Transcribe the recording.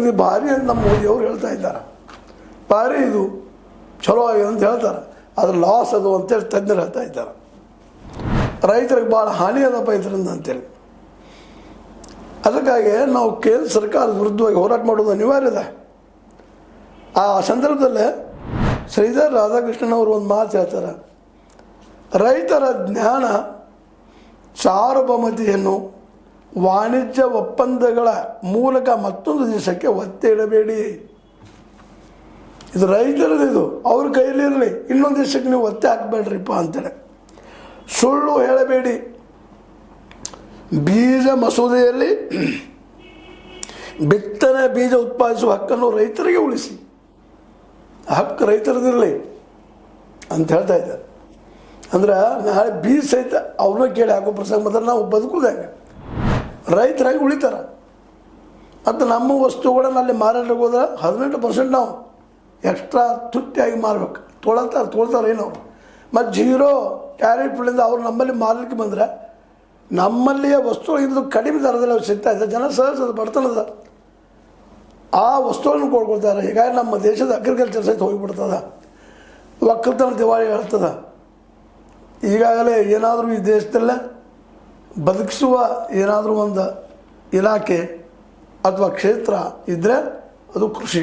ಇದು ಭಾರಿ ಅಂತ ನಮ್ಮ ಮೋದಿಯವರು ಹೇಳ್ತಾ ಇದ್ದಾರೆ. ಭಾರಿ ಇದು ಚಲೋ ಆಗಿದೆ ಅಂತ ಹೇಳ್ತಾರೆ. ಅದ್ರ ಲಾಸ್ ಅದು ಅಂತೇಳಿ ತಜ್ಞರು ಹೇಳ್ತಾ ಇದ್ದಾರೆ. ರೈತರಿಗೆ ಭಾಳ ಹಾನಿ ಅದಪ್ಪ ಇದರಿಂದ ಅಂತೇಳಿ. ಅದಕ್ಕಾಗಿ ನಾವು ಕೇಂದ್ರ ಸರ್ಕಾರದ ವಿರುದ್ಧವಾಗಿ ಹೋರಾಟ ಮಾಡೋದು ಅನಿವಾರ್ಯ ಇದೆ. ಆ ಸಂದರ್ಭದಲ್ಲೇ ಶ್ರೀಧರ್ ರಾಧಾಕೃಷ್ಣನ್ ಅವರು ಒಂದು ಮಾತು ಹೇಳ್ತಾರೆ, ರೈತರ ಜ್ಞಾನ ಸಾರ್ವಭೌಮತೆಯನ್ನು ವಾಣಿಜ್ಯ ಒಪ್ಪಂದಗಳ ಮೂಲಕ ಮತ್ತೊಂದು ದೇಶಕ್ಕೆ ಒತ್ತಿ ಇಡಬೇಡಿ. ಇದು ರೈತರದ್ದು, ಇದು ಅವ್ರ ಕೈಲಿರಲಿ, ಇನ್ನೊಂದು ದೇಶಕ್ಕೆ ನೀವು ಒತ್ತೆ ಹಾಕಬೇಡ್ರಿಪ್ಪ ಅಂತೇಳಿ. ಸುಳ್ಳು ಹೇಳಬೇಡಿ. ಬೀಜ ಮಸೂದೆಯಲ್ಲಿ ಬಿತ್ತನೆ ಬೀಜ ಉತ್ಪಾದಿಸುವ ಹಕ್ಕನ್ನು ರೈತರಿಗೆ ಉಳಿಸಿ, ಹಕ್ಕು ರೈತರದಿರಲಿ ಅಂತ ಹೇಳ್ತಾ ಇದ್ದಾರೆ. ಅಂದ್ರೆ ನಾಳೆ ಬೀಜ ಸಹಿತ ಅವ್ರನ್ನ ಕೇಳಿ ಹಾಕೋ ಪ್ರಸಂಗ ಬಂದ್ರೆ ನಾವು ಬದುಕುವುದಾಗ ರೈತರಾಗಿ ಉಳಿತಾರೆ. ಮತ್ತು ನಮ್ಮ ವಸ್ತುಗಳನ್ನು ಅಲ್ಲಿ ಮಾರಾಟಕ್ಕೆ ಹೋದ್ರೆ 18% ನಾವು ಎಕ್ಸ್ಟ್ರಾ ತುಟ್ಟಿಯಾಗಿ ಮಾರ್ಬೇಕು. ತೊಳ್ತಾರೆ ಏನವರು. ಮತ್ತು 0 ಟ್ಯಾರಿಫ್ಗಳಿಂದ ಅವ್ರು ನಮ್ಮಲ್ಲಿ ಮಾರಲಿಕ್ಕೆ ಬಂದರೆ ನಮ್ಮಲ್ಲಿಯ ವಸ್ತುಗಳಿಂದ ಕಡಿಮೆ ದರದಲ್ಲಿ ಅವ್ರು ಸಿಗ್ತಾ ಇದೆ. ಜನ ಸಹಜ ಬರ್ತನದ ಆ ವಸ್ತುಗಳನ್ನು ಕೊಡ್ಕೊಳ್ತಾರೆ. ಹೀಗಾಗಿ ನಮ್ಮ ದೇಶದ ಅಗ್ರಿಕಲ್ಚರ್ ಸಹಿತ ಹೋಗಿಬಿಡ್ತದೆ, ಒಕ್ಕಲ್ತನ ದಿವಾಳಿ ಹೇಳ್ತದೆ. ಈಗಾಗಲೇ ಏನಾದರೂ ಈ ದೇಶದಲ್ಲೇ ಬದುಕಿಸುವ ಏನಾದರೂ ಒಂದು ಇಲಾಖೆ ಅಥವಾ ಕ್ಷೇತ್ರ ಇದ್ದರೆ ಅದು ಕೃಷಿ.